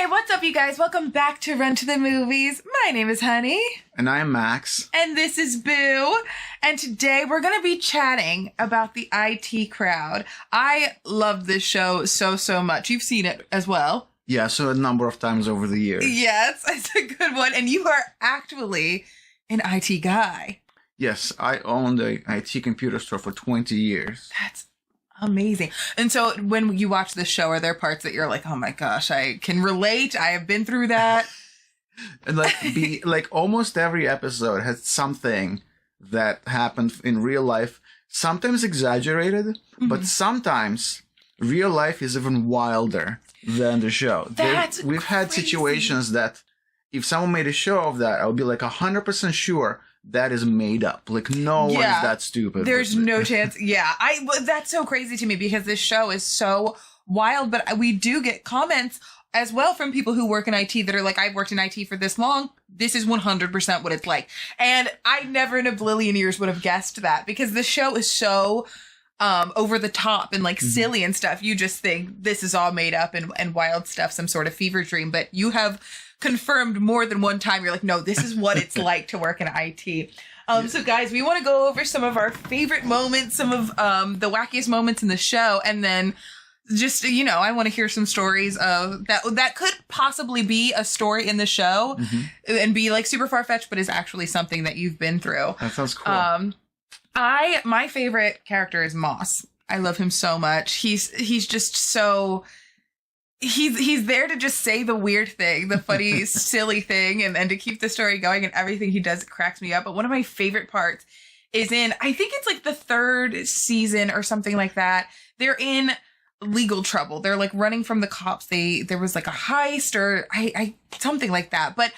Hey, what's up, you guys? Welcome back to Run to the Movies. My name is Honey. And I'm Max. And this is Boo. And today we're going to be chatting about the IT Crowd. I love this show so much. You've seen it as well. Yeah, so a number of times over the years. Yes, it's a good one. And you are actually an IT guy. Yes, I owned a IT computer store for 20 years. That's amazing. And so when you watch the show, are there parts that you're like, oh my gosh, I can relate. I have been through that. And like almost every episode has something that happened in real life, sometimes exaggerated, but sometimes real life is even wilder than the show. We've had situations that if someone made a show of that, I would be like 100% sure that is made up. Like, no one is that stupid. There's no chance. Yeah. That's so crazy to me because this show is so wild, but we do get comments as well from people who work in IT that are like, I've worked in IT for this long. This is 100% what it's like. And I never in a billion years would have guessed that because the show is so over the top and like silly and stuff. You just think this is all made up and wild stuff, some sort of fever dream, but you have confirmed more than one time. You're like, no, this is what it's like to work in IT. So guys, we want to go over some of our favorite moments, some of the wackiest moments in the show. And then just, I want to hear some stories of that could possibly be a story in the show and be like super far-fetched, but is actually something that you've been through. That sounds cool. My favorite character is Moss. I love him so much. He's just so... He's there to just say the weird thing, the funny, silly thing, and to keep the story going, and everything he does cracks me up. But one of my favorite parts is I think it's like the third season or something like that. They're in legal trouble. They're like running from the cops. There was like a heist or something like that. But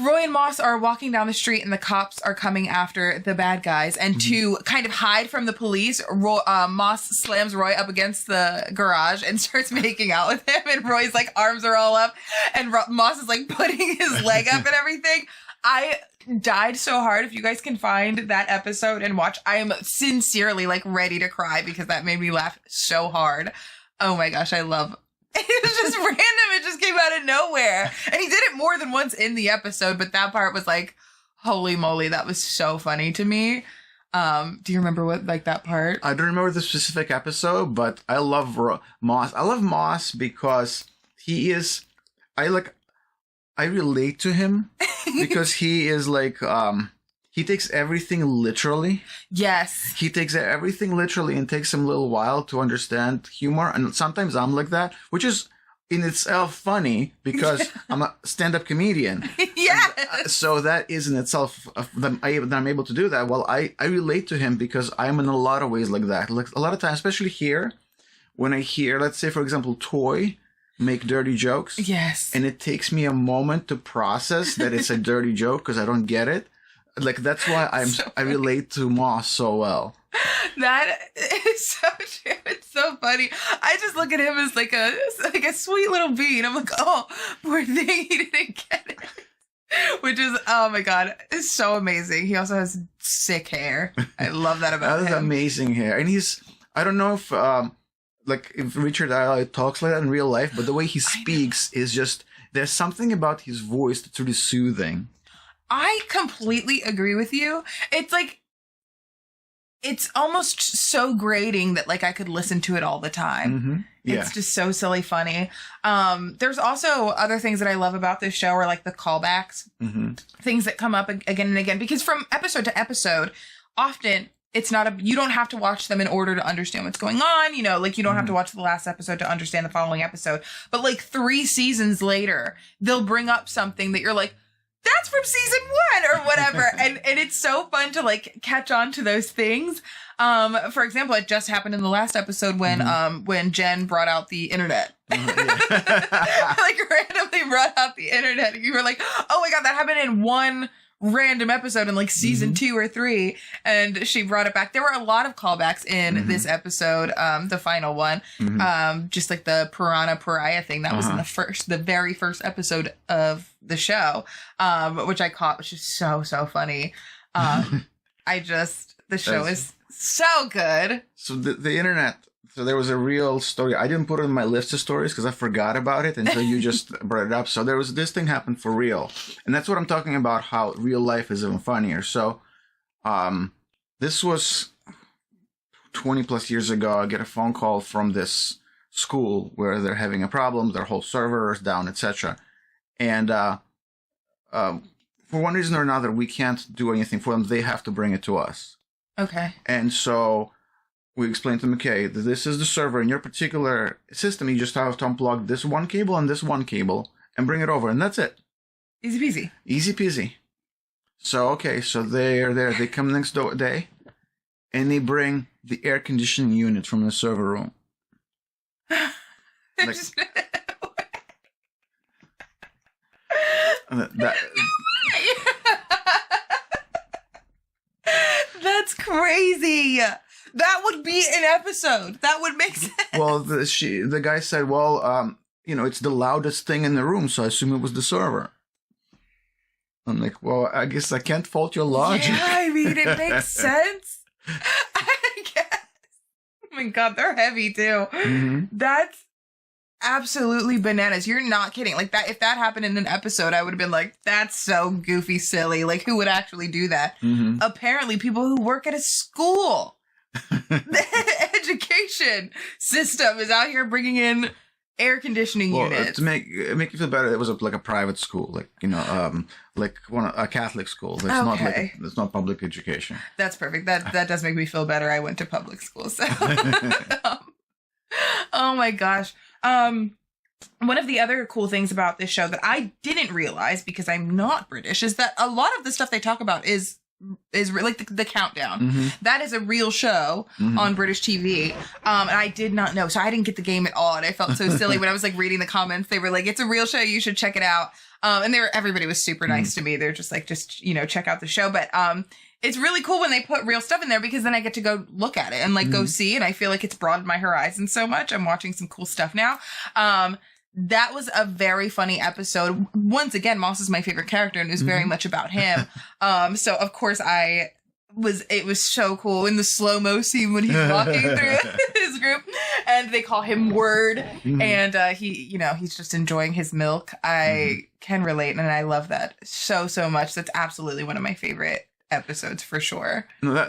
Roy and Moss are walking down the street and the cops are coming after the bad guys. And to kind of hide from the police, Moss slams Roy up against the garage and starts making out with him. And Roy's like arms are all up and Moss is like putting his leg up and everything. I died so hard. If you guys can find that episode and watch, I am sincerely like ready to cry because that made me laugh so hard. Oh my gosh, I love it was just random. It just came out of nowhere. And he did it more than once in the episode, but that part was like, holy moly, that was so funny to me. Do you remember what that part? I don't remember the specific episode, but I love Moss. I love Moss because he is, I relate to him because he is like, he takes everything literally. Yes. He takes everything literally and takes him a little while to understand humor. And sometimes I'm like that, which is in itself funny because I'm a stand-up comedian. Yes. So that is in itself, that I'm able to do that. Well, I relate to him because I'm in a lot of ways like that. Like a lot of times, especially here, when I hear, let's say, for example, Toy make dirty jokes. Yes. And it takes me a moment to process that it's a dirty joke because I don't get it. Like, that's why I relate to Moss so well. That is so true. It's so funny. I just look at him as like a sweet little bean. I'm like, oh, poor thing, he didn't get it. Which is, oh my God, it's so amazing. He also has sick hair. I love that about him. That is amazing hair. And I don't know if Richard Allen talks like that in real life, but the way he speaks is just, there's something about his voice that's really soothing. I completely agree with you. It's like, it's almost so grating that like I could listen to it all the time. Yeah. It's just so silly funny. There's also other things that I love about this show are like the callbacks, things that come up again and again, because from episode to episode, often it's not you don't have to watch them in order to understand what's going on. Like you don't have to watch the last episode to understand the following episode, but like 3 seasons later, they'll bring up something that you're like, that's from season 1 or whatever. and it's so fun to like catch on to those things. For example, it just happened in the last episode when Jen brought out the internet. Like randomly brought out the internet. And you were like, oh my God, that happened in one random episode in like season 2 or 3, and she brought it back. There were a lot of callbacks in this episode, the final one, just like the Pariah thing that was in the very first episode of the show, which I caught, which is so funny. The show is so good. So the internet So there was a real story. I didn't put it in my list of stories because I forgot about it until you just brought it up. So there was this thing happened for real, and that's what I'm talking about. How real life is even funnier. So, this was 20 plus years ago. I get a phone call from this school where they're having a problem. Their whole server is down, etc. And for one reason or another, we can't do anything for them. They have to bring it to us. Okay. And so we explained to them, okay, this is the server in your particular system. You just have to unplug this one cable and this one cable and bring it over, and that's it. Easy peasy. Easy peasy. So, okay, so they are there. They come next day, and they bring the air conditioning unit from the server room. Like, that, That's crazy. That would be an episode. That would make sense. well, the guy said, well, it's the loudest thing in the room, so I assume it was the server. I'm like, well, I guess I can't fault your logic. Yeah, I mean, it makes sense. I guess. Oh my God, they're heavy too. Mm-hmm. That's absolutely bananas. You're not kidding. Like that, if that happened in an episode, I would have been like, that's so goofy, silly. Like, who would actually do that? Mm-hmm. Apparently, people who work at a school. The education system is out here bringing in air conditioning units. To make you feel better, it was like a private school, like a Catholic school. It's not public education. That's perfect. That does make me feel better. I went to public school, so. Oh my gosh. One of the other cool things about this show that I didn't realize because I'm not British is that a lot of the stuff they talk about is like the countdown. Mm-hmm. That is a real show on British TV. And I did not know. So I didn't get the game at all. And I felt so silly when I was like reading the comments. They were like, it's a real show. You should check it out. And everybody was super nice to me. They're just like, check out the show. But, it's really cool when they put real stuff in there because then I get to go look at it and like go see. And I feel like it's broadened my horizon so much. I'm watching some cool stuff now. That was a very funny episode. Once again, Moss is my favorite character and it was very much about him. So of course it was so cool in the slow-mo scene when he's walking through his group and they call him Word and he's just enjoying his milk. I can relate and I love that so much. That's absolutely one of my favorite episodes for sure. No,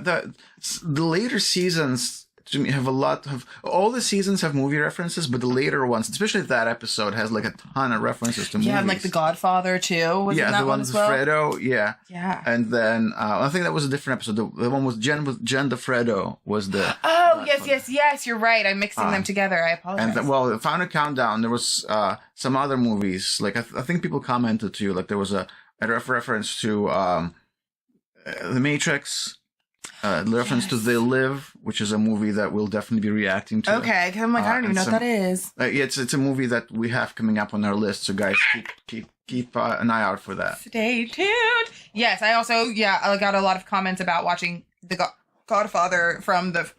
the later seasons to me have a lot of, all the seasons have movie references, but the later ones, especially that episode, has like a ton of references to movies. Yeah, and like The Godfather too. Was in that the one with as well? Fredo. Yeah. And then I think that was a different episode. The one with Jen DeFredo was the. Oh yes. You're right. I'm mixing them together. I apologize. And the Final Countdown. There was some other movies. Like I think people commented to you. Like there was a reference to The Matrix. The reference to They Live, which is a movie that we'll definitely be reacting to. Okay, because I'm like, I don't even know what that is. It's a movie that we have coming up on our list, so guys, keep an eye out for that. Stay tuned. Yes, I also, I got a lot of comments about watching The Godfather from the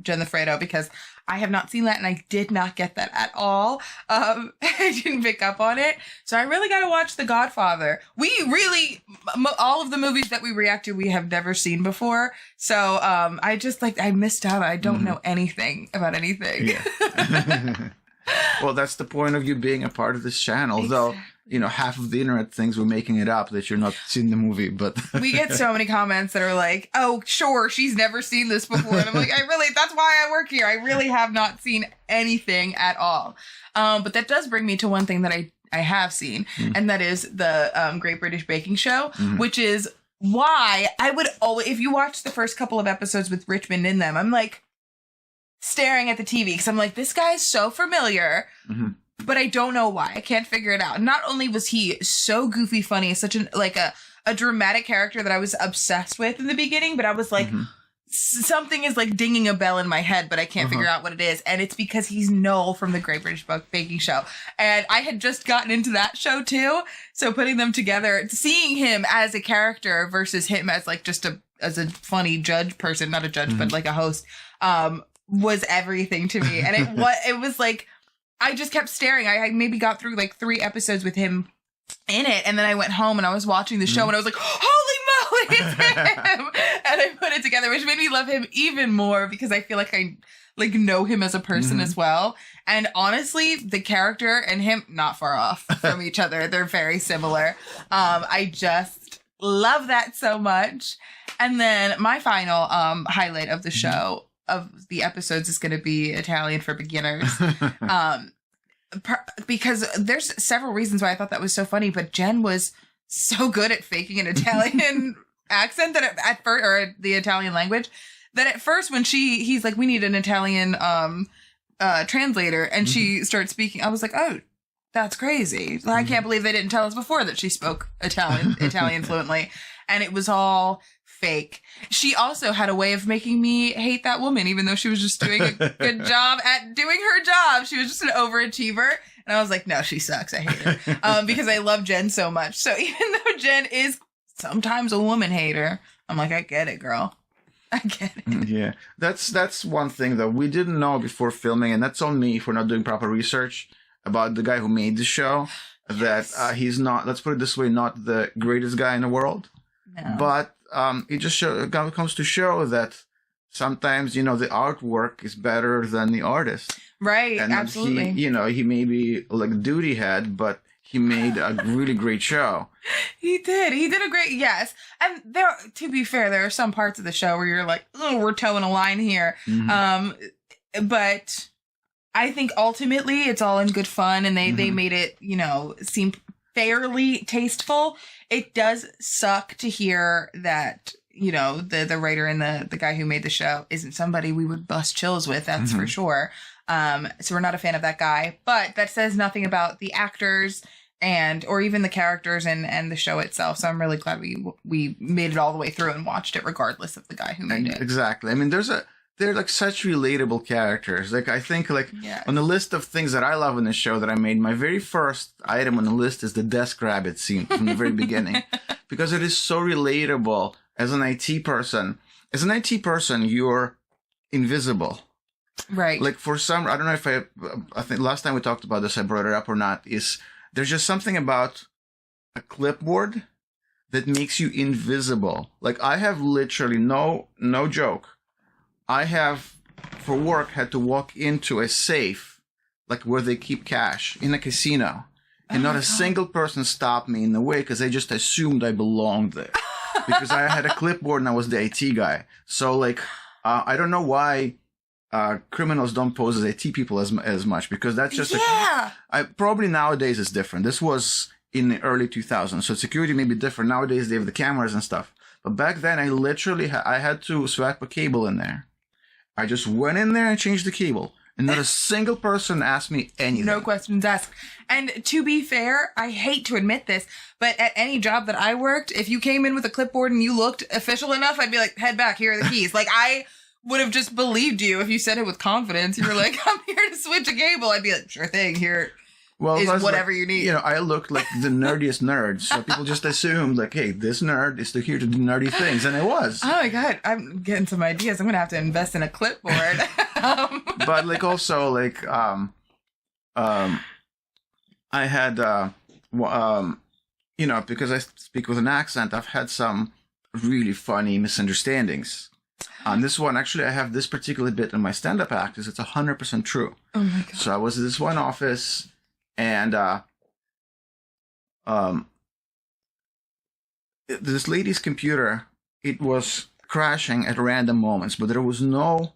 Jen Fredo because I have not seen that and I did not get that at all. I didn't pick up on it. So I really got to watch The Godfather. All of the movies that we react to, we have never seen before. So I missed out. I don't know anything about anything. Yeah. Well, that's the point of you being a part of this channel. Exactly. Though, half of the internet thinks we're making it up that you're not seeing the movie, but we get so many comments that are like, oh, sure, she's never seen this before. And I'm like, that's why I work here. I really have not seen anything at all. But that does bring me to one thing that I have seen, and that is the Great British Baking Show, which is why I would always, if you watch the first couple of episodes with Richmond in them, I'm like, staring at the TV because I'm like, this guy is so familiar, but I don't know why. I can't figure it out. Not only was he so goofy funny, such a dramatic character that I was obsessed with in the beginning, but I was like, something is like dinging a bell in my head, but I can't figure out what it is. And it's because he's Noel from the Great British Baking Show. And I had just gotten into that show too. So putting them together, seeing him as a character versus him as like just as a funny judge person, not a judge, but like a host, was everything to me. And it was like, I just kept staring. I maybe got through like 3 episodes with him in it. And then I went home and I was watching the show and I was like, holy moly, it's him. And I put it together, which made me love him even more because I feel like like know him as a person as well. And honestly, the character and him not far off from each other. They're very similar. I just love that so much. And then my final highlight of the show of the episodes is going to be Italian for Beginners. Because there's several reasons why I thought that was so funny, but Jen was so good at faking an Italian accent that at first, or the Italian language, that at first when he's like, we need an Italian translator, and she starts speaking, I was like, oh, that's crazy. I can't believe they didn't tell us before that she spoke Italian fluently. And it was all fake. She also had a way of making me hate that woman, even though she was just doing a good job at doing her job. She was just an overachiever. And I was like, no, she sucks. I hate her. Because I love Jen so much. So even though Jen is sometimes a woman hater, I'm like, I get it, girl. I get it. Yeah. That's one thing that we didn't know before filming, and that's on me for not doing proper research about the guy who made the show. Yes. That he's not, let's put it this way, not the greatest guy in the world. No. But it just comes to show that sometimes, the artwork is better than the artist. Right, and absolutely. He may be like a duty head, but he made a really great show. He did a great, yes. And to be fair, there are some parts of the show where you're like, oh, we're towing a line here. But I think ultimately it's all in good fun, and they made it, seem fairly tasteful. It does suck to hear that, the writer and the guy who made the show isn't somebody we would bust chills with, that's for sure. So we're not a fan of that guy, but that says nothing about the actors or even the characters and the show itself. So I'm really glad we made it all the way through and watched it regardless of the guy who made it. Exactly. I mean, they're like such relatable characters. Like, I think on the list of things that I love in the show that I made, my very first item on the list is the desk rabbit scene from the very beginning, because it is so relatable as an IT person. As an IT person, you're invisible. Right. Like I don't know if I think last time we talked about this, I brought it up or not, is there's just something about a clipboard that makes you invisible. Like, I have literally no joke. I have, for work, had to walk into a safe, like where they keep cash, in a casino. And not a single person stopped me in the way because they just assumed I belonged there. Because I had a clipboard and I was the IT guy. So, I don't know why criminals don't pose as IT people as much, because that's just probably nowadays it's different. This was in the early 2000s, so security may be different. Nowadays they have the cameras and stuff. But back then I literally I had to swap a cable in there. I just went in there and changed the cable. And not a single person asked me anything. No questions asked. And to be fair, I hate to admit this, but at any job that I worked, if you came in with a clipboard and you looked official enough, I'd be like, head back, here are the keys. Like, I would have just believed you if you said it with confidence. You were like, I'm here to switch a cable. I'd be like, sure thing, here is whatever you need. I looked like the nerdiest nerd, so people just assumed, like, hey, this nerd is here to do nerdy things, and it was. Oh my god, I'm getting some ideas. I'm gonna have to invest in a clipboard. But also I had because I speak with an accent, I've had some really funny misunderstandings. On this one, actually, I have this particular bit in my stand-up act, is it's 100% true. Oh my god! So I was in this one office. And this lady's computer, it was crashing at random moments, but there was no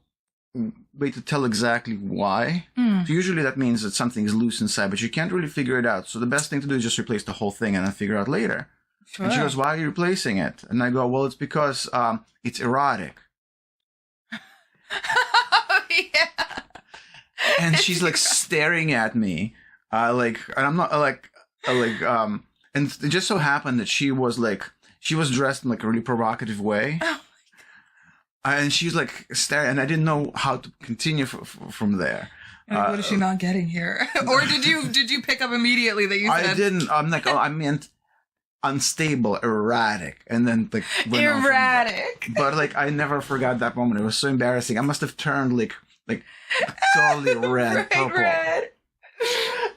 way to tell exactly why. So usually that means that something is loose inside, but you can't really figure it out. So the best thing to do is just replace the whole thing and then figure out later. Sure. And she goes, why are you replacing it? And I go, well, it's because it's erotic. Oh, yeah. And she's like staring at me. And I'm not and it just so happened that she was dressed in like a really provocative way. Oh my God. And she's like staring, and I didn't know how to continue from there. Like, what is she not getting here? Or did you pick up immediately that you said? I didn't. I'm like, I meant unstable, erratic, and then like erratic. But I never forgot that moment. It was so embarrassing. I must have turned like totally red, purple. Red.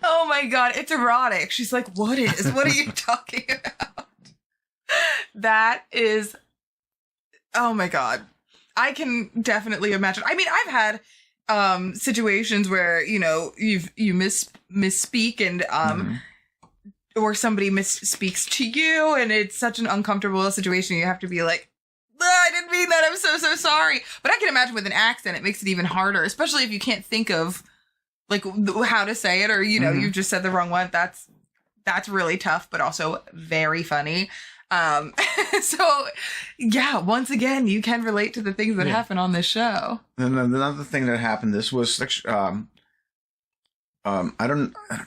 Oh my god, it's erotic. She's like, what are you talking about? That is, oh my god. I can definitely imagine. I mean, I've had situations where, you know, you misspeak and or somebody misspeaks to you, and it's such an uncomfortable situation. You have to be like, I didn't mean that. I'm so sorry. But I can imagine with an accent, it makes it even harder, especially if you can't think of like how to say it, or, you know, you've just said the wrong one. That's really tough, but also very funny. So yeah, once again, you can relate to the things that happen on this show. And another thing that happened, this was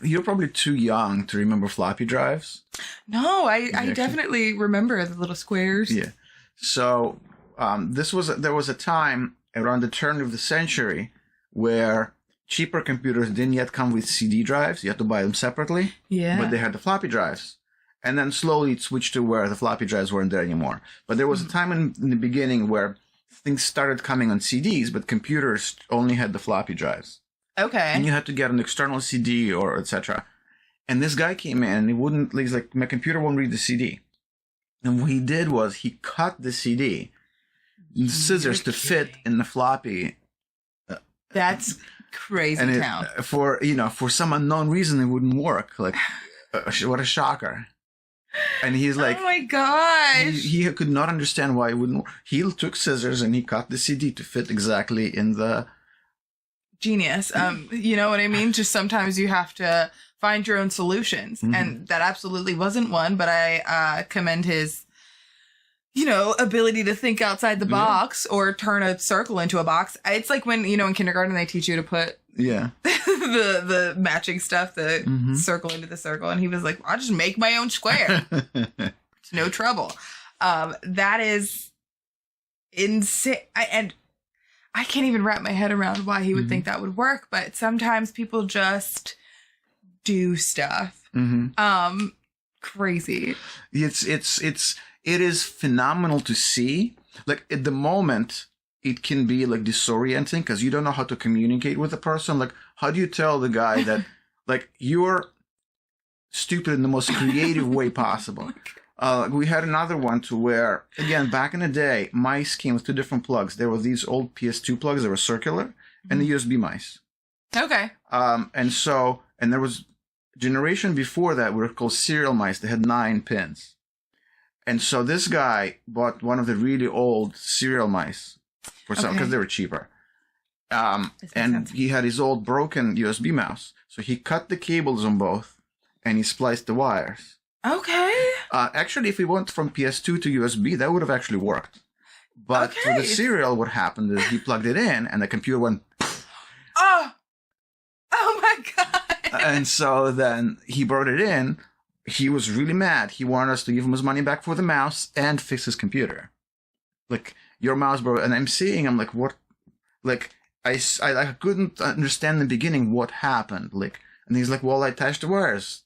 you're probably too young to remember floppy drives. No, I definitely remember the little squares. Yeah. So there was a time around the turn of the century where cheaper computers didn't yet come with CD drives. You had to buy them separately. Yeah. But they had the floppy drives. And then slowly it switched to where the floppy drives weren't there anymore. But there was a time in the beginning where things started coming on CDs, but computers only had the floppy drives. Okay. And you had to get an external CD or etc. And this guy came in and he's like, my computer won't read the CD. And what he did was he cut the CD, scissors to fit in the floppy. That's crazy town. For some unknown reason, it wouldn't work. Like, what a shocker. And he's like, oh my gosh. He could not understand why it wouldn't work. He took scissors and he cut the CD to fit exactly in the... Genius. You know what I mean? Just sometimes you have to find your own solutions. And that absolutely wasn't one, but I commend his, you know, ability to think outside the box or turn a circle into a box. It's like when, you know, in kindergarten they teach you to put the matching stuff, the circle into the circle. And he was like, I'll just make my own square. It's no trouble. That is insane. I can't even wrap my head around why he would think that would work, but sometimes people just do stuff. Crazy. It is phenomenal to see. Like, at the moment, it can be like disorienting because you don't know how to communicate with a person. Like, how do you tell the guy that like you're stupid in the most creative way possible? We had another one to where, again, back in the day, mice came with two different plugs. There were these old PS2 plugs that were circular and the USB mice. Okay. And there was generation before that were called serial mice. They had 9 pins. And so this guy bought one of the really old serial mice for some, because they were cheaper. And he had his old broken USB mouse. So he cut the cables on both and he spliced the wires. Okay. Actually, if we went from PS2 to USB, that would have actually worked. But for the serial, what happened is he plugged it in, and the computer went. Oh my god! And so then he brought it in. He was really mad. He wanted us to give him his money back for the mouse and fix his computer. Like, your mouse broke, and I'm like, what? Like, I couldn't understand in the beginning what happened. Like, and he's like, well, I attached the wires.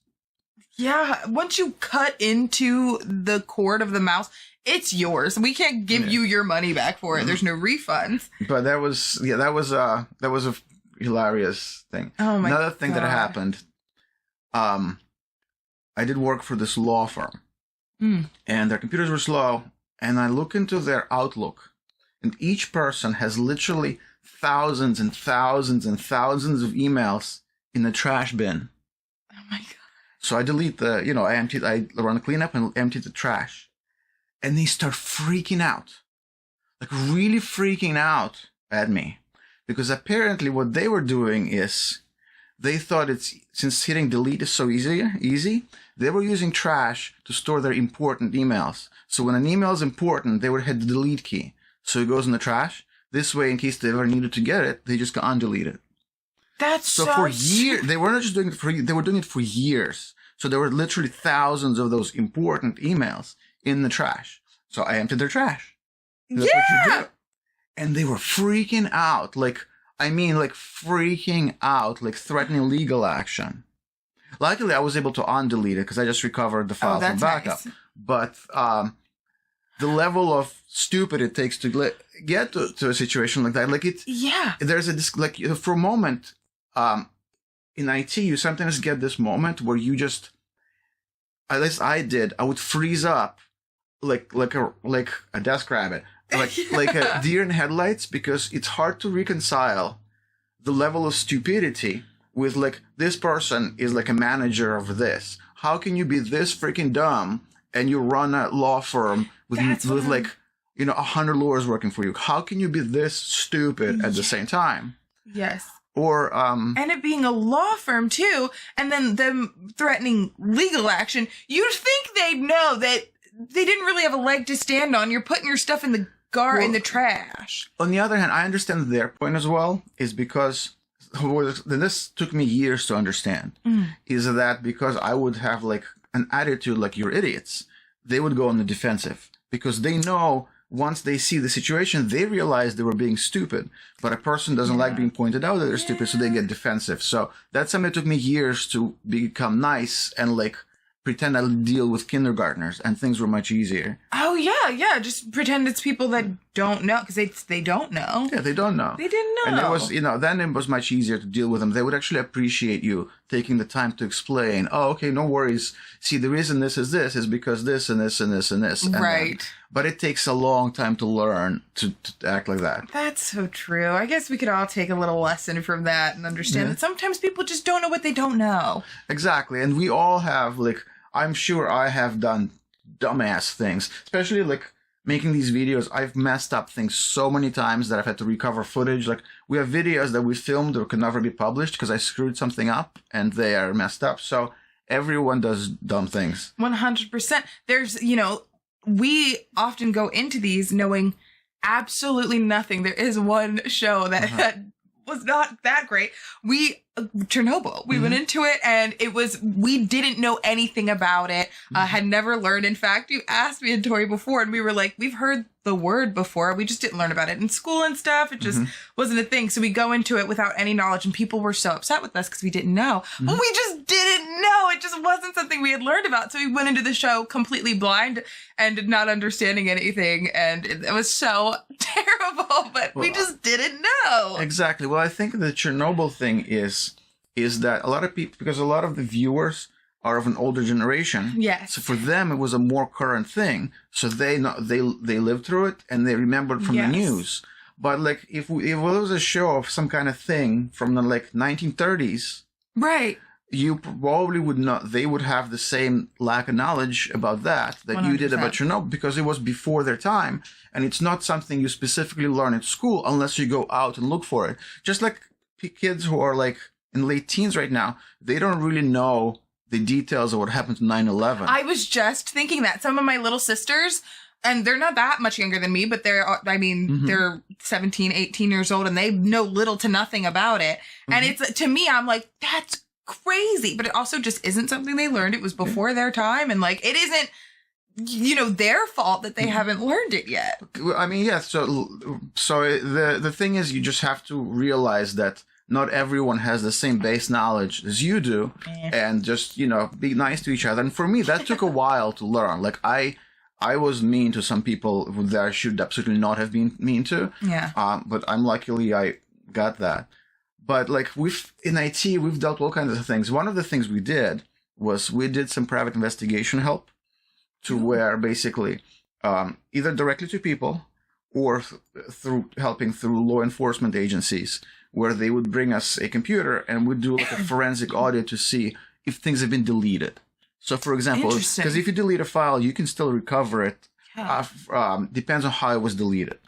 Yeah, once you cut into the cord of the mouse, it's yours. We can't give you your money back for it. There's no refunds. But that was a hilarious thing. Oh my god. Another thing that happened, I did work for this law firm, and their computers were slow, and I look into their Outlook, and each person has literally thousands and thousands and thousands of emails in the trash bin. Oh my god. So I delete I run a cleanup and empty the trash. And they start freaking out. Like, really freaking out at me. Because apparently what they were doing is, they thought since hitting delete is so easy, they were using trash to store their important emails. So when an email is important, they would hit the delete key. So it goes in the trash. This way, in case they ever needed to get it, they just go undelete it. That's so for years, they were not just doing it they were doing it for years. So there were literally thousands of those important emails in the trash. So I emptied their trash. That's what you do. And they were freaking out. Like, freaking out, like threatening legal action. Luckily, I was able to undelete it because I just recovered the file from backup. Nice. But the level of stupid it takes to get to a situation like that, like there's for a moment, in IT, you sometimes get this moment where you just, at least I did, I would freeze up like a desk rabbit, like a deer in headlights, because it's hard to reconcile the level of stupidity with like this person is like a manager of this. How can you be this freaking dumb and you run a law firm with like 100 lawyers working for you? How can you be this stupid at the same time? Yes. Or and it being a law firm too, and then them threatening legal action. You'd think they'd know that they didn't really have a leg to stand on. You're putting your stuff in the in the trash. On the other hand, I understand their point as well, is because this took me years to understand, is that because I would have like an attitude like you're idiots, they would go on the defensive because they know once they see the situation, they realize they were being stupid. But a person doesn't like being pointed out that they're stupid, so they get defensive. So that's something that took me years to become nice and like pretend I deal with kindergartners, and things were much easier. Oh, yeah. Just pretend it's people that don't know, because they don't know. Yeah, they don't know. They didn't know. And it was, then it was much easier to deal with them. They would actually appreciate you taking the time to explain, oh, okay, no worries. See, the reason this is because this and this and this and this. And right. But it takes a long time to learn to act like that. That's so true. I guess we could all take a little lesson from that and understand that sometimes people just don't know what they don't know. Exactly. And we all have, like, I'm sure I have done dumbass things, especially like making these videos. I've messed up things so many times that I've had to recover footage. Like we have videos that we filmed that could never be published because I screwed something up and they are messed up. So everyone does dumb things. 100%. There's, we often go into these knowing absolutely nothing. There is one show that was not that great. Chernobyl. We went into it and we didn't know anything about it. Had never learned. In fact, you asked me and Tori before and we were like, we've heard the word before. We just didn't learn about it in school and stuff. It just wasn't a thing. So we go into it without any knowledge and people were so upset with us because we didn't know. But we just didn't know. It just wasn't something we had learned about. So we went into the show completely blind and not understanding anything. And it was so terrible, but we just didn't know. Exactly. Well, I think the Chernobyl thing is that a lot of people, because a lot of the viewers are of an older generation. Yes. So for them, it was a more current thing. So they lived through it and they remembered from the news. But like if it was a show of some kind of thing from the like 1930s, right? You probably would not. They would have the same lack of knowledge about that 100%. You did about Chernobyl because it was before their time, and it's not something you specifically learn at school unless you go out and look for it. Just like kids who are like in late teens right now, they don't really know the details of what happened to 9/11. I was just thinking that some of my little sisters, and they're not that much younger than me, but they're 17, 18 years old and they know little to nothing about it. And it's, to me, I'm like, that's crazy. But it also just isn't something they learned. It was before their time. And like, it isn't, their fault that they haven't learned it yet. I mean, yeah. So the thing is, you just have to realize that not everyone has the same base knowledge as you do, and just, be nice to each other. And for me, that took a while to learn. Like I was mean to some people that I should absolutely not have been mean to. Yeah. But luckily I got that. But like in IT, we've dealt with all kinds of things. One of the things we did was we did some private investigation help to where basically either directly to people or through helping through law enforcement agencies, where they would bring us a computer and we'd do like a forensic audit to see if things have been deleted. So, for example, because if you delete a file, you can still recover it. Depends on how it was deleted.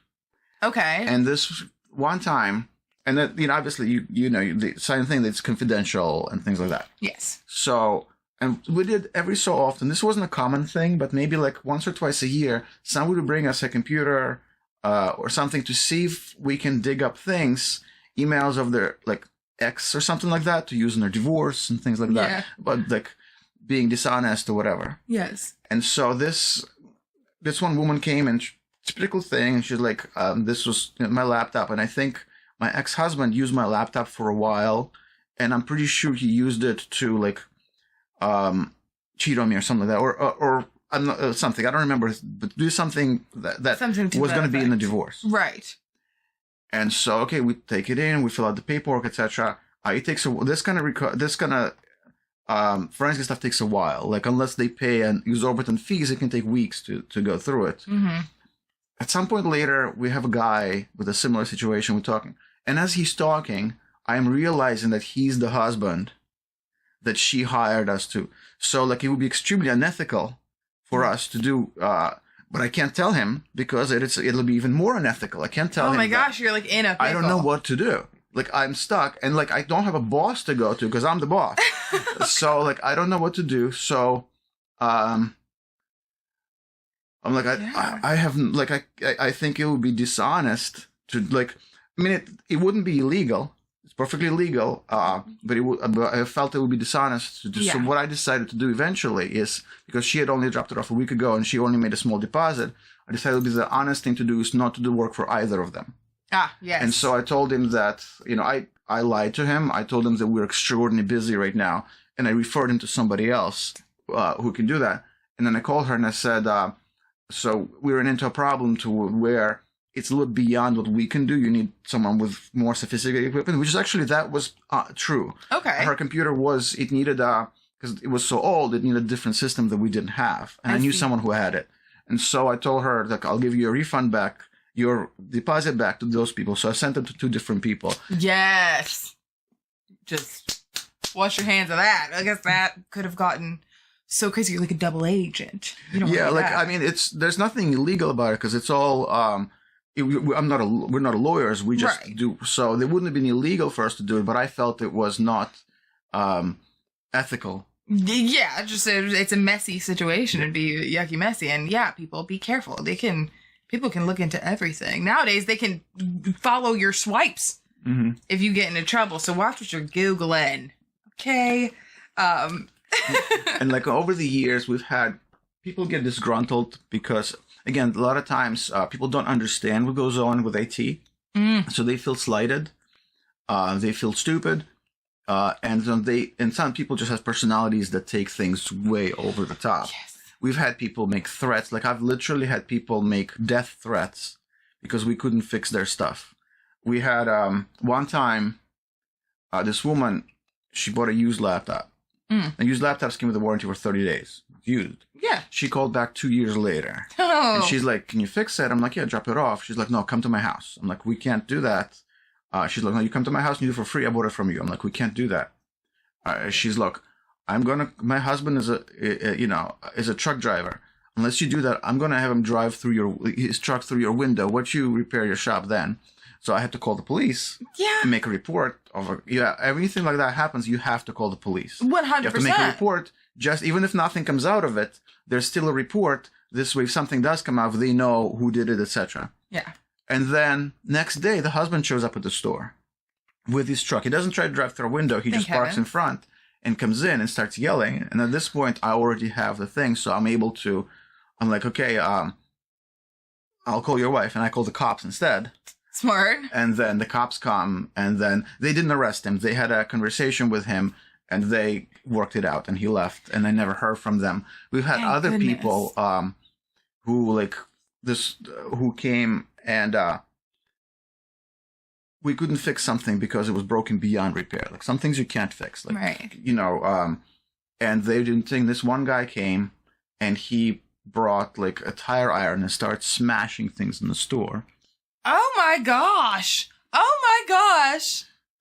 Okay. And this one time, and that, obviously, the same thing that's confidential and things like that. Yes. So, and we did every so often. This wasn't a common thing, but maybe like once or twice a year, somebody would bring us a computer or something to see if we can dig up things, emails of their like ex or something like that to use in their divorce and things like that. But like being dishonest or whatever. Yes. And so this one woman came and typical thing. She's like, this was my laptop. And I think my ex-husband used my laptop for a while. And I'm pretty sure he used it to like cheat on me or something like that. Or something. I don't remember. But do something that something was going to be in the divorce. Right. And so, okay, we take it in, we fill out the paperwork, etc. It takes this kind of forensic stuff takes a while. Like unless they pay an exorbitant fees, it can take weeks to go through it. Mm-hmm. At some point later, we have a guy with a similar situation. We're talking, and as he's talking, I'm realizing that he's the husband that she hired us to. So like it would be extremely unethical for us to do, but I can't tell him because it'll be even more unethical. I can't tell him. Oh my gosh, you're like in a pickle. I don't know what to do. Like I'm stuck, and like I don't have a boss to go to because I'm the boss. So like I don't know what to do. So I'm like I haven't like I think it would be dishonest to like. I mean it wouldn't be illegal. It's perfectly legal, but I felt it would be dishonest to do. So what I decided to do eventually is, because she had only dropped it off a week ago and she only made a small deposit, I decided the honest thing to do is not to do work for either of them. Ah, yes. And so I told him that, I lied to him. I told him that we're extraordinarily busy right now, and I referred him to somebody else who can do that. And then I called her and I said, so we ran into a problem to where it's a little beyond what we can do. You need someone with more sophisticated equipment, which is actually, that was true. Okay. Her computer it needed, because it was so old, it needed a different system that we didn't have. And I knew someone who had it. And so I told her, like, I'll give you a refund back, your deposit back to those people. So I sent them to 2 different people. Yes. Just wash your hands of that. I guess that could have gotten so crazy. You're like a double agent. You don't Yeah, like, that. I mean, there's nothing illegal about it because it's all, we're not lawyers. We just do. So it wouldn't have been illegal for us to do it, but I felt it was not ethical. Yeah, just it's a messy situation. It'd be yucky messy, and people be careful. People can look into everything nowadays. They can follow your swipes if you get into trouble. So watch what you're Googling. Okay. And like over the years, we've had people get disgruntled because, again, a lot of times people don't understand what goes on with AT. So they feel slighted. They feel stupid. And some people just have personalities that take things way over the top. Yes. We've had people make threats. Like I've literally had people make death threats because we couldn't fix their stuff. We had one time, this woman, she bought a used laptop. And used laptops came with a warranty for 30 days. Used. Yeah. She called back 2 years later. Oh. And she's like, can you fix it? I'm like, yeah, drop it off. She's like, no, come to my house. I'm like, we can't do that. She's like, no, you come to my house and you do it for free. I bought it from you. I'm like, we can't do that. She's like, my husband is a truck driver. Unless you do that, I'm going to have him drive his truck through your window. What you repair your shop then? So I had to call the police. Yeah. And make a report everything like that happens. You have to call the police. 100%. You have to make a report. Just even if nothing comes out of it, there's still a report. This way, if something does come out, they know who did it, etc. Yeah. And then next day, the husband shows up at the store with his truck. He doesn't try to drive through a window. He just parks in front and comes in and starts yelling. And at this point, I already have the thing, so I'm like, okay, I'll call your wife, and I call the cops instead. Smart. And then the cops come, and then they didn't arrest him. They had a conversation with him, and they worked it out, and he left, and I never heard from them. We've had other people who came and we couldn't fix something because it was broken beyond repair. Like some things you can't fix. Like, and they didn't think. This one guy came, and he brought like a tire iron and started smashing things in the store. Oh my gosh.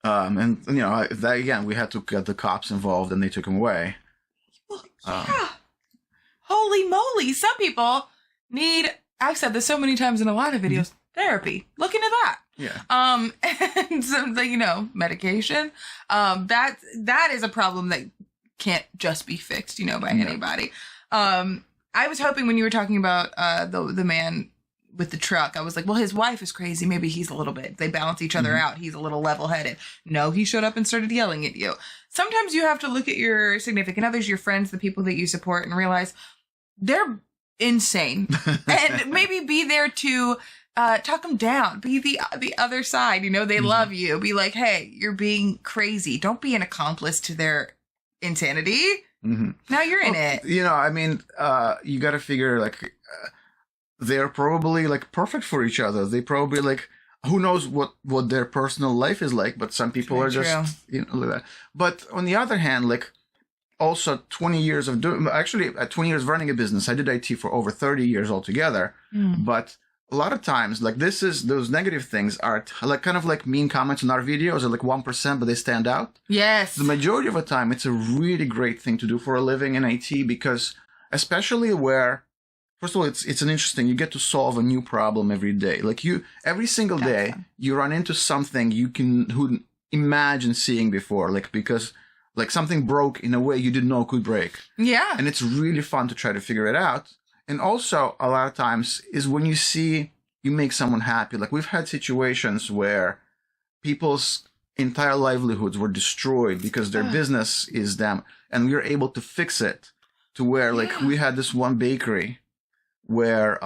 And that again, we had to get the cops involved, and they took him away. Well, yeah. Holy moly! Some people need. I've said this so many times in a lot of videos. Therapy. Look into that. Yeah. And something, medication. That is a problem that can't just be fixed, by anybody. I was hoping when you were talking about the man with the truck, I was like, well, his wife is crazy. Maybe he's a little bit. They balance each other out. He's a little level-headed. No, he showed up and started yelling at you. Sometimes you have to look at your significant others, your friends, the people that you support, and realize they're insane. And maybe be there to talk them down. Be the other side. They love you. Be like, hey, you're being crazy. Don't be an accomplice to their insanity. Now you're in it. You got to figure they're probably perfect for each other. They probably who knows what their personal life is like, but some people are just like that. But on the other hand, also 20 years of 20 years running a business. I did IT for over 30 years altogether. But a lot of times, like those negative things are like kind of like mean comments in our videos are like 1%, but they stand out. Yes. The majority of the time, it's a really great thing to do for a living in IT because, especially where, first of all, it's an interesting. You get to solve a new problem every day. Like every single day, you run into something you who imagine seeing before. Like because like something broke in a way you didn't know could break. Yeah. And it's really fun to try to figure it out. And also, a lot of times is when you make someone happy. Like we've had situations where people's entire livelihoods were destroyed because their business is damaged, and we were able to fix it to where, like, we had this one bakery where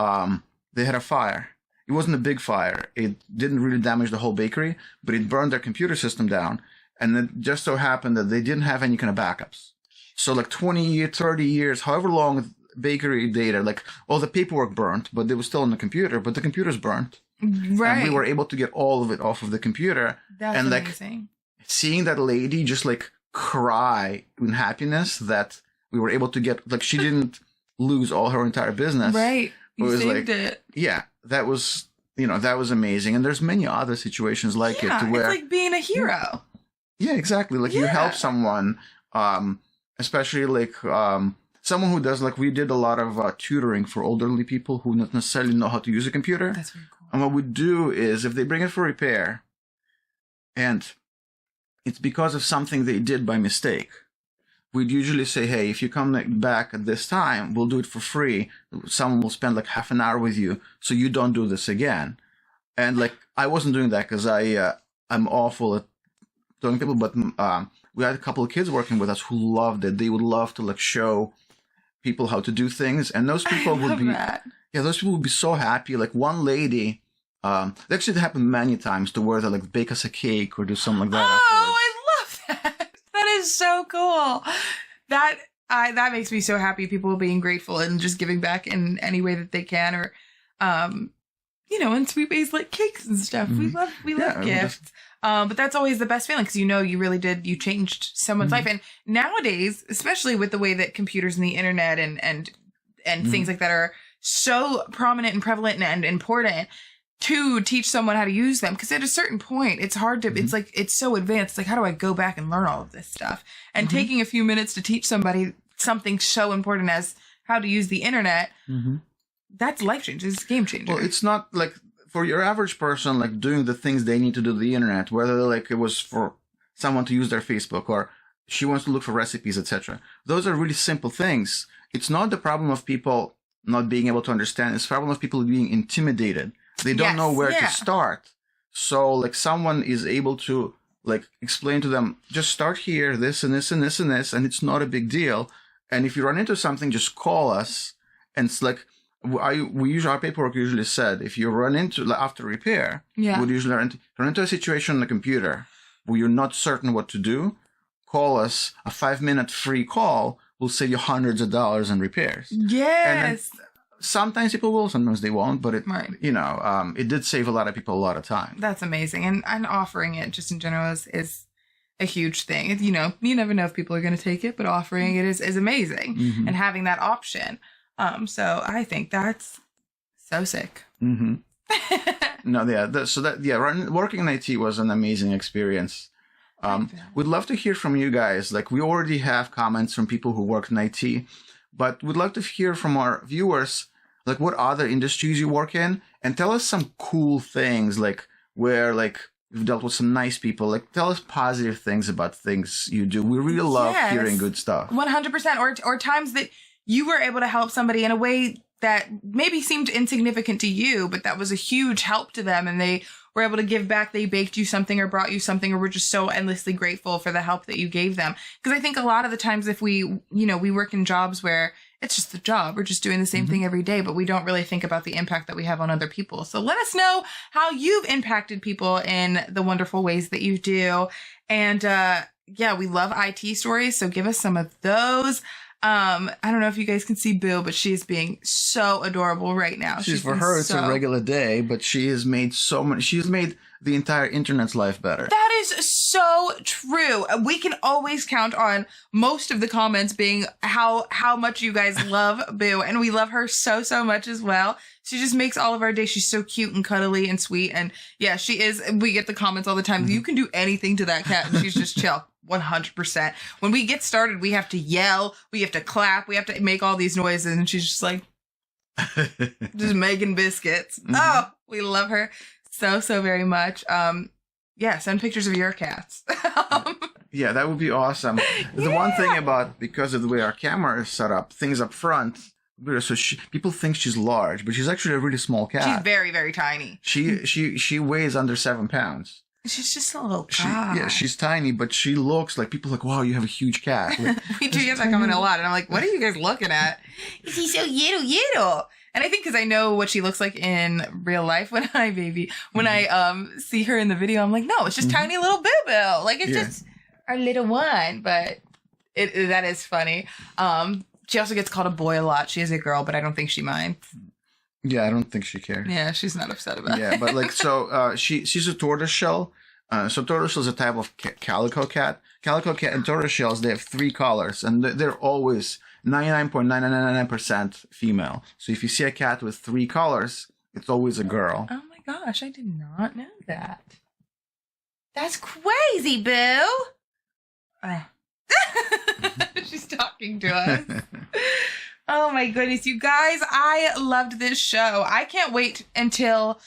they had a fire. It wasn't a big fire. It didn't really damage the whole bakery, but it burned their computer system down. And it just so happened that they didn't have any kind of backups. So like 20 years, 30 years, however long bakery data, like all the paperwork burnt, but it was still on the computer, but the computer's burnt. Right. And we were able to get all of it off of the computer. That's and amazing. Like seeing that lady just like cry in happiness that we were able to get, like she didn't lose all her entire business. Right. You saved like, it. Yeah, that was, that was amazing. And there's many other situations like it to where it's like being a hero. Yeah, exactly. Like you help someone, especially like someone who does, like we did a lot of tutoring for elderly people who not necessarily know how to use a computer. That's very cool. And what we do is if they bring it for repair and it's because of something they did by mistake, we'd usually say, hey, if you come back at this time, we'll do it for free. Someone will spend like half an hour with you so you don't do this again. And like I wasn't doing that because I'm awful at telling people, but we had a couple of kids working with us who loved it. They would love to like show people how to do things, and those people those people would be so happy. Like one lady, actually it happened many times to where they like bake us a cake or do something like that. Oh, I love that. That is so cool. That makes me so happy. People being grateful and just giving back in any way that they can, or in sweet ways like cakes and stuff. Mm-hmm. We love gifts. But that's always the best feeling because you changed someone's life. And nowadays, especially with the way that computers and the internet and things like that are so prominent and prevalent and important, to teach someone how to use them, because at a certain point it's hard to it's like it's so advanced, like how do I go back and learn all of this stuff? And taking a few minutes to teach somebody something so important as how to use the internet, that's life changing. It's a game changer. Well, it's not like for your average person, like doing the things they need to do to the internet, whether like it was for someone to use their Facebook or she wants to look for recipes, etc. Those are really simple things. It's not the problem of people not being able to understand. It's the problem of people being intimidated. They don't know where to start. So like someone is able to like explain to them, just start here, this and this and this and this, and it's not a big deal. And if you run into something, just call us. And it's like, our paperwork usually said, if you run into, like, after repair, we usually run into a situation on the computer where you're not certain what to do, call us. A 5-minute free call will save you hundreds of dollars in repairs. Yes. And sometimes people will, sometimes they won't, but it did save a lot of people a lot of time. That's amazing. And offering it just in general is a huge thing. You never know if people are going to take it, but offering it is amazing. And having that option. So I think that's so sick. No, yeah. Working in IT was an amazing experience. We'd love to hear from you guys. Like we already have comments from people who work in IT, but we'd love to hear from our viewers, like what other industries you work in, and tell us some cool things, like where like you've dealt with some nice people. Like tell us positive things about things you do. We really love hearing good stuff. 100%. Or times that you were able to help somebody in a way that maybe seemed insignificant to you, but that was a huge help to them, and they were able to give back. They baked you something or brought you something, or were just so endlessly grateful for the help that you gave them. Because I think a lot of the times if we work in jobs where it's just the job, we're just doing the same thing every day, but we don't really think about the impact that we have on other people. So let us know how you've impacted people in the wonderful ways that you do. And we love IT stories, so give us some of those. I don't know if you guys can see Boo, but she's being so adorable right now. For her, it's a regular day, but she has made so many. She's made the entire internet's life better. That is so true. We can always count on most of the comments being how much you guys love Boo, and we love her so much as well. She just makes all of our day. She's so cute and cuddly and sweet, and yeah, she is. We get the comments all the time. You can do anything to that cat, and she's just chill. 100%. When we get started, we have to yell, we have to clap, we have to make all these noises, and she's just like, just making biscuits. Oh, we love her so very much. Yeah, send pictures of your cats. Yeah, that would be awesome. The one thing about, because of the way our camera is set up, things up front, so people think she's large, but she's actually a really small cat. She's very tiny. She weighs under 7 pounds. She's just a little cat. Yeah, she's tiny, but she looks like, people are like, wow, you have a huge cat. Like, we do get that comment a lot, and I'm like, what are you guys looking at? She's so little. And I think because I know what she looks like in real life when I see her in the video, I'm like, no, it's just tiny little Boo-Boo. Like, it's just our little one. But that is funny. She also gets called a boy a lot. She is a girl, but I don't think she minds. Yeah, I don't think she cares. Yeah, she's not upset about it. Yeah, but like, so she's a tortoiseshell. So tortoiseshell is a type of calico cat. Calico cat and tortoiseshells, they have 3 colors, and they're always 99.9999% female. So if you see a cat with 3 colors, it's always a girl. Oh my gosh, I did not know that. That's crazy, Boo. She's talking to us. Oh my goodness, you guys, I loved this show. I can't wait until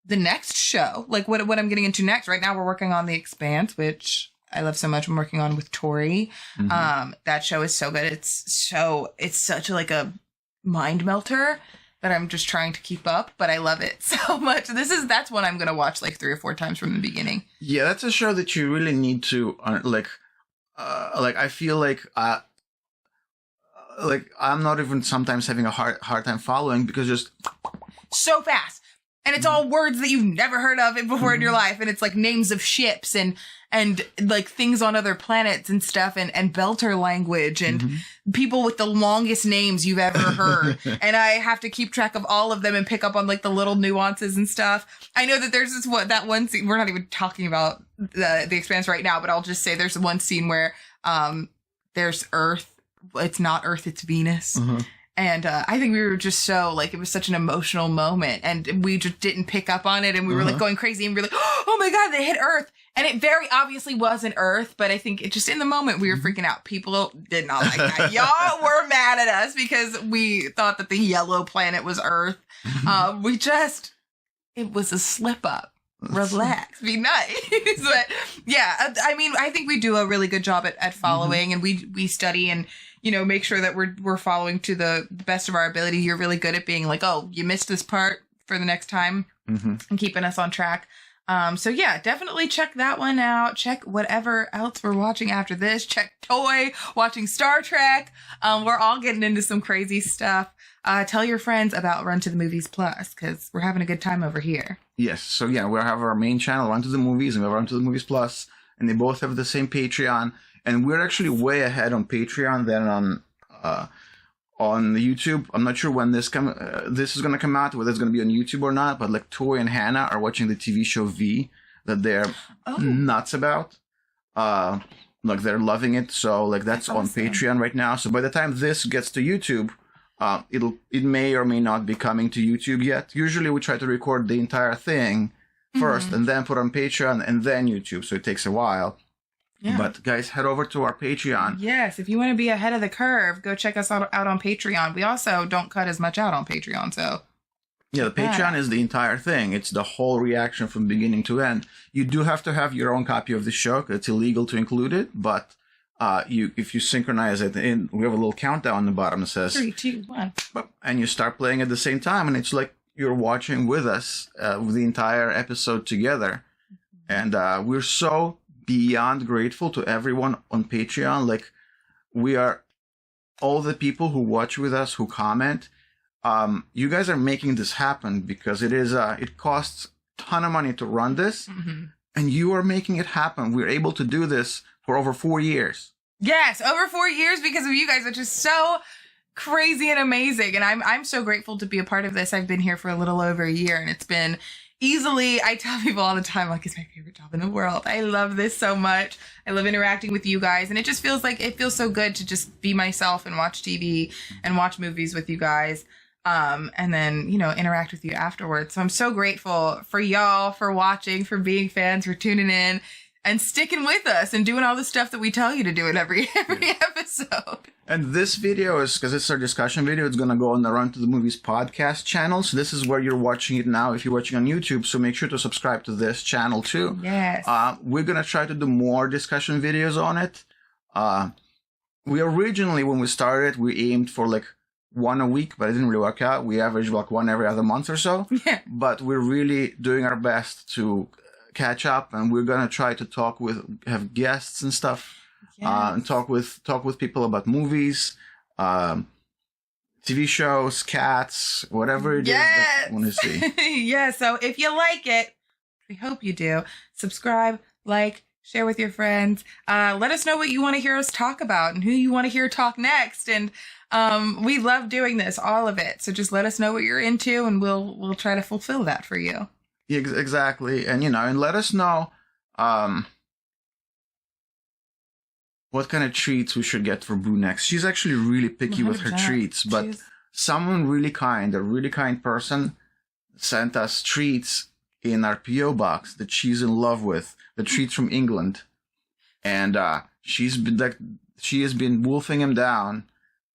the next show, like what I'm getting into next. Right now we're working on The Expanse, which I love so much. I'm working on with Tori. That show is so good. It's such a mind melter that I'm just trying to keep up, but I love it so much. That's one I'm going to watch like 3 or 4 times from the beginning. Yeah, that's a show that you really need to I feel like I'm not even sometimes having a hard time following, because just so fast. And it's all words that you've never heard of before in your life. And it's like names of ships and like things on other planets and stuff, and Belter language and people with the longest names you've ever heard. And I have to keep track of all of them and pick up on like the little nuances and stuff. I know that there's that one scene. We're not even talking about the Expanse right now, but I'll just say there's one scene where there's Earth. It's not Earth, it's Venus. And I think we were just so, like, it was such an emotional moment, and we just didn't pick up on it, and we were like going crazy, and we were like, oh my God, they hit Earth. And it very obviously wasn't Earth, but I think it just in the moment we were freaking out. People did not like that. Y'all were mad at us because we thought that the yellow planet was Earth. It was a slip up. Relax, be nice. But yeah, I mean, I think we do a really good job at following, and we study and, make sure that we're following to the best of our ability. You're really good at being like, oh, you missed this part for the next time, and keeping us on track. So yeah, definitely check that one out. Check whatever else we're watching after this. Check Toy, watching Star Trek. We're all getting into some crazy stuff. Tell your friends about Run to the Movies Plus, because we're having a good time over here. Yes. So yeah, we have our main channel, Run to the Movies, and we have Run to the Movies Plus, and they both have the same Patreon. And we're actually way ahead on Patreon than on YouTube. I'm not sure when this is going to come out, whether it's going to be on YouTube or not. But like Toy and Hannah are watching the TV show V that they're nuts about. Like they're loving it. So like that's on Patreon right now. So by the time this gets to YouTube, it may or may not be coming to YouTube yet. Usually we try to record the entire thing first and then put on Patreon and then YouTube. So it takes a while. Yeah. But guys, head over to our Patreon. Yes, if you want to be ahead of the curve, go check us out on Patreon. We also don't cut as much out on Patreon, so... Yeah, the Patreon is the entire thing. It's the whole reaction from beginning to end. You do have to have your own copy of the show. It's illegal to include it, but if you synchronize it, we have a little countdown on the bottom that says... 3, 2, 1. And you start playing at the same time, and it's like you're watching with us with the entire episode together. And we're so... beyond grateful to everyone on Patreon. Like, we are all the people who watch with us, who comment. You guys are making this happen because it costs a ton of money to run this, and you are making it happen. We're able to do this for over 4 years. Yes, over 4 years because of you guys, which is so crazy and amazing. And I'm so grateful to be a part of this. I've been here for a little over a year, and easily, I tell people all the time, like, it's my favorite job in the world. I love this so much. I love interacting with you guys. And it just feels so good to just be myself and watch TV and watch movies with you guys. And then, interact with you afterwards. So I'm so grateful for y'all, for watching, for being fans, for tuning in and sticking with us and doing all the stuff that we tell you to do in every episode. And this video is, because it's our discussion video, it's going to go on the Run to the Movies podcast channel. So this is where you're watching it now if you're watching on YouTube. So make sure to subscribe to this channel too. Yes. We're going to try to do more discussion videos on it. We originally, when we started, we aimed for like one a week, but it didn't really work out. We averaged like one every other month or so. Yeah. But we're really doing our best to catch up, and we're gonna try to have guests and stuff, and talk with people about movies, TV shows, cats, whatever it is that you want to see. Yeah. So if you like it, we hope you do. Subscribe, like, share with your friends. Let us know what you want to hear us talk about and who you want to hear talk next. And we love doing this, all of it. So just let us know what you're into, and we'll try to fulfill that for you. Yeah, exactly. And, and let us know what kind of treats we should get for Boo next. She's actually really picky with her treats, but someone a really kind person sent us treats in our P.O. box that she's in love with, the treats from England. And she has been wolfing him down.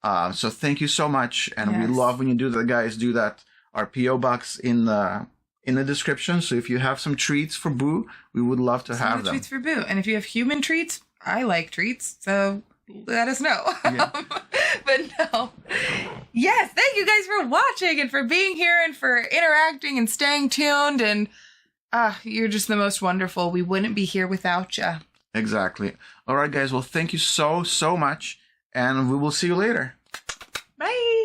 So thank you so much. And we love when you do that, guys. Do that. Our P.O. box in the description. So if you have some treats for Boo, we would love to have them. Treats for Boo. And if you have human treats, I like treats. So let us know. Yeah. But no. Yes, thank you guys for watching and for being here and for interacting and staying tuned. And you're just the most wonderful. We wouldn't be here without you. Exactly. All right, guys. Well, thank you so much. And we will see you later. Bye.